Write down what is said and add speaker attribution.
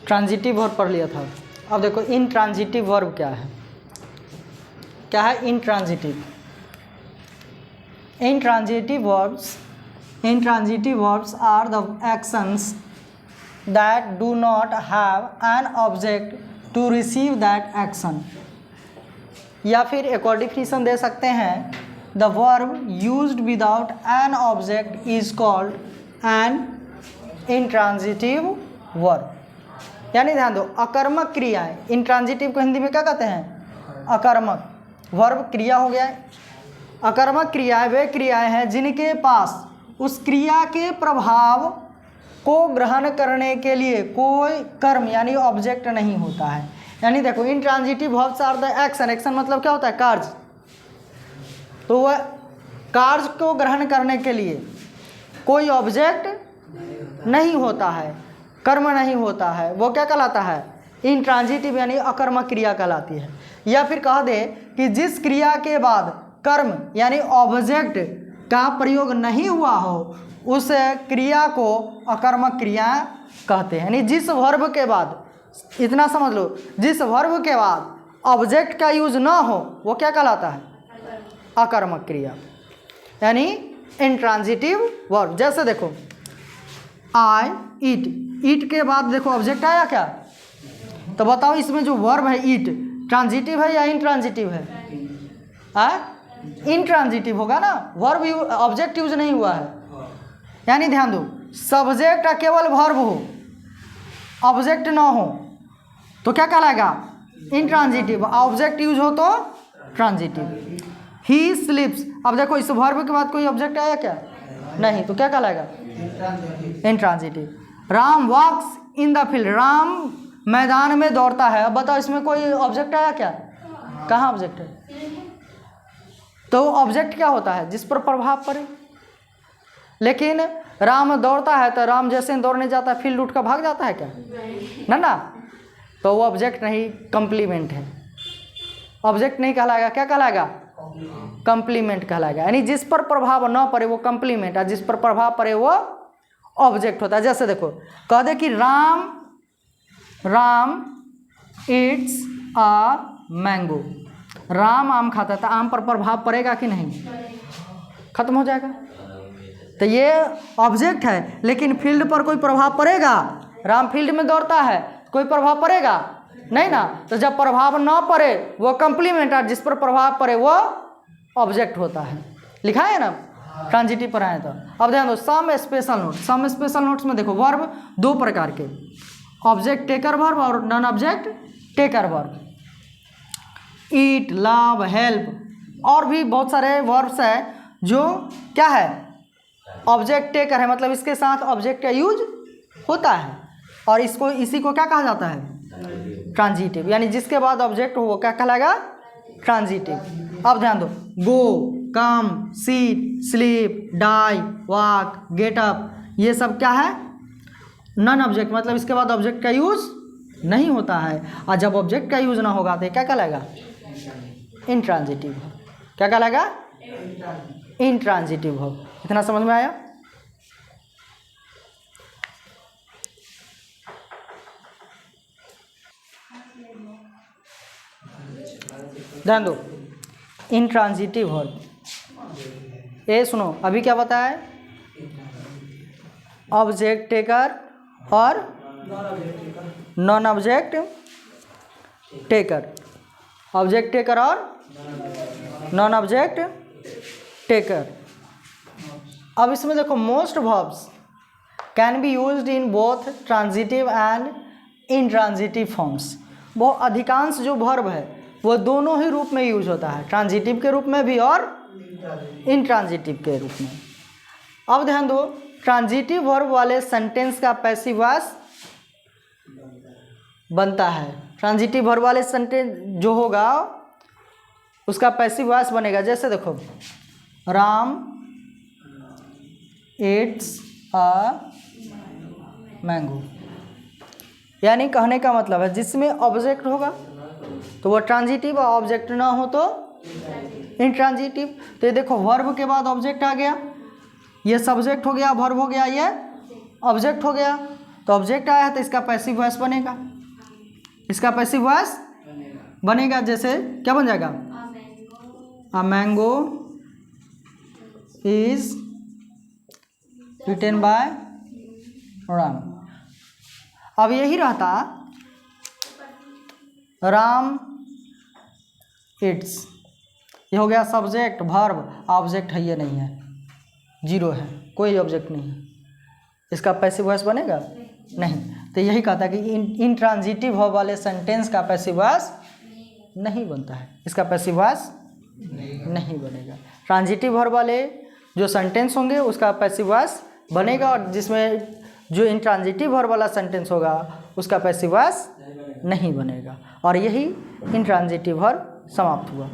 Speaker 1: Transitive verb पढ़ लिया था। अब देखो इनट्रांजिटिव वर्ब क्या है। क्या है intransitive? intransitive verbs are the actions that do not have an object to receive that action। या फिर एक और डिफिनीशन दे सकते हैं, the verb used without an object is called an intransitive verb। यानी ध्यान दो, अकर्मक क्रियाएं, इंट्रांजिटिव को हिंदी में क्या कहते हैं? अकर्मक। वर्ब क्रिया हो गया है। अकर्मक क्रियाएं वे क्रियाएं हैं जिनके पास उस क्रिया के प्रभाव को ग्रहण करने के लिए कोई कर्म यानी ऑब्जेक्ट नहीं होता है। यानी देखो intransitive verbs are the action. Action मतलब क्या होता है? कार्य। तो वह कार्य को ग्रहण करने के लिए कोई ऑब्जेक्ट नहीं होता है, कर्म नहीं होता है, वो क्या कहलाता है? इंट्रांजिटिव यानी अकर्मक क्रिया कहलाती है। या फिर कह दे कि जिस क्रिया के बाद कर्म यानी ऑब्जेक्ट का प्रयोग नहीं हुआ हो उस क्रिया को अकर्मक क्रिया कहते हैं। यानी जिस वर्ब के बाद, इतना समझ लो, जिस वर्ब के बाद ऑब्जेक्ट का यूज ना हो वो क्या कहलाता है? अकर्मक क्रिया, यानी इंट्रांजिटिव वर्ब। जैसे देखो आई ईट, ईट के बाद देखो ऑब्जेक्ट आया क्या? तो बताओ इसमें जो वर्ब है ईट ट्रांजिटिव है या इंट्रांजिटिव है? इंट्रांजिटिव होगा ना, वर्ब ऑब्जेक्ट यूज नहीं हुआ है। यानी ध्यान दो, सब्जेक्ट केवल वर्ब हो, ऑब्जेक्ट ना हो तो क्या कहलाएगा? इंट्रांजिटिव। ऑब्जेक्ट यूज हो तो ट्रांजिटिव। ही स्लीप्स, अब देखो इस वर्ब के बाद कोई ऑब्जेक्ट आया क्या? नहीं, तो क्या कहलाएगा? Intransitive. Ram walks in the field, Ram मैदान में दौड़ता है। अब बताओ इसमें कोई ऑब्जेक्ट आया क्या? कहाँ ऑब्जेक्ट है? तो ऑब्जेक्ट क्या होता है? जिस पर प्रभाव पड़े। लेकिन राम दौड़ता है तो राम जैसे दौड़ने जाता है फील्ड उठ कर भाग जाता है क्या? ना, तो वो ऑब्जेक्ट नहीं, कंप्लीमेंट है। ऑब्जेक्ट नहीं कहलाएगा, क्या कहलाएगा? कंप्लीमेंट कहलाएगा। यानी जिस पर प्रभाव न पड़े वो कंप्लीमेंट है, जिस पर प्रभाव पड़े वो ऑब्जेक्ट होता है। जैसे देखो कह दे कि Ram Yeats a mango, Ram आम खाता है, तो आम पर प्रभाव पड़ेगा कि नहीं? खत्म हो जाएगा। तो ये ऑब्जेक्ट है, लेकिन फील्ड पर कोई प्रभाव पड़ेगा? राम फील्ड में दौड़ता है, कोई प्रभाव पड़ेगा? नहीं ना। तो जब प्रभाव ना पड़े वो कंप्लीमेंट है, जिस पर प्रभाव पड़े वो ऑब्जेक्ट होता है। लिखा है ना ट्रांजिटिव पर आए तो। अब ध्यान दो, some special note. Some special notes में देखो वर्ब दो प्रकार के, ऑब्जेक्ट टेकर वर्ब और non object taker verb. Eat, love, help और भी बहुत सारे वर्ब्स हैं जो क्या है? ऑब्जेक्ट टेकर है, मतलब इसके साथ ऑब्जेक्ट का यूज होता है। और इसी को क्या कहा जाता है? ट्रांजिटिव। यानी जिसके बाद ऑब्जेक्ट हो वो क्या कहलाएगा? ट्रांजिटिव। अब ध्यान दो, go, come, sit, sleep, die, walk, get up, ये सब क्या है? नॉन ऑब्जेक्ट, मतलब इसके बाद ऑब्जेक्ट का यूज नहीं होता है। और जब ऑब्जेक्ट का यूज ना होगा तो क्या कहलाएगा? इंट्रांजिटिव। क्या कहलाएगा? इंट्रांजिटिव हो। इतना समझ में आया? ध्यान दो, इंट्रांजिटिव वर्ब। ये सुनो, अभी क्या बताया? ऑब्जेक्ट टेकर और non object taker. Object taker और नॉन ऑब्जेक्ट टेकर। अब इसमें देखो most verbs can be used in both transitive and intransitive forms. वो अधिकांश जो वर्ब है वो दोनों ही रूप में यूज होता है, ट्रांजिटिव के रूप में भी और इंट्रांजिटिव के रूप में। अब ध्यान दो, ट्रांजिटिव वर्ब वाले सेंटेंस का पैसिव वॉइस बनता है। ट्रांजिटिव वर्ब वाले सेंटेंस जो होगा उसका पैसिव वॉइस बनेगा। जैसे देखो राम ईट्स अ मैंगो, यानी कहने का मतलब है जिसमें ऑब्जेक्ट होगा तो वो ट्रांजिटिव, और ऑब्जेक्ट ना हो तो इंट्रांजिटिव। तो ये देखो वर्ब के बाद ऑब्जेक्ट आ गया, ये सब्जेक्ट हो गया, वर्ब हो गया, ये ऑब्जेक्ट हो गया। तो ऑब्जेक्ट आया तो इसका पैसिव वॉइस बनेगा, इसका पैसिव वॉइस बनेगा। जैसे क्या बन जाएगा, a mango is eaten by Ram. अब यही रहता राम इट्स, ये हो गया सब्जेक्ट वर्ब, ऑब्जेक्ट है ये नहीं है, जीरो है, कोई ऑब्जेक्ट नहीं है, इसका पैसिव वॉइस बनेगा नहीं। तो यही कहता है कि इंट्रांजिटिव वर्ब वाले सेंटेंस का पैसिव वॉइस नहीं बनता है, इसका पैसिव वॉइस नहीं बनेगा। ट्रांजिटिव वर्ब वाले जो सेंटेंस होंगे उसका पैसिव वॉइस बनेगा, और जिसमें जो इंट्रांजिटिव वर्ब वाला सेंटेंस होगा उसका पैसिव वॉइस नहीं बनेगा। और यही इंट्रांजिटिव वर्ब समाप्त हुआ।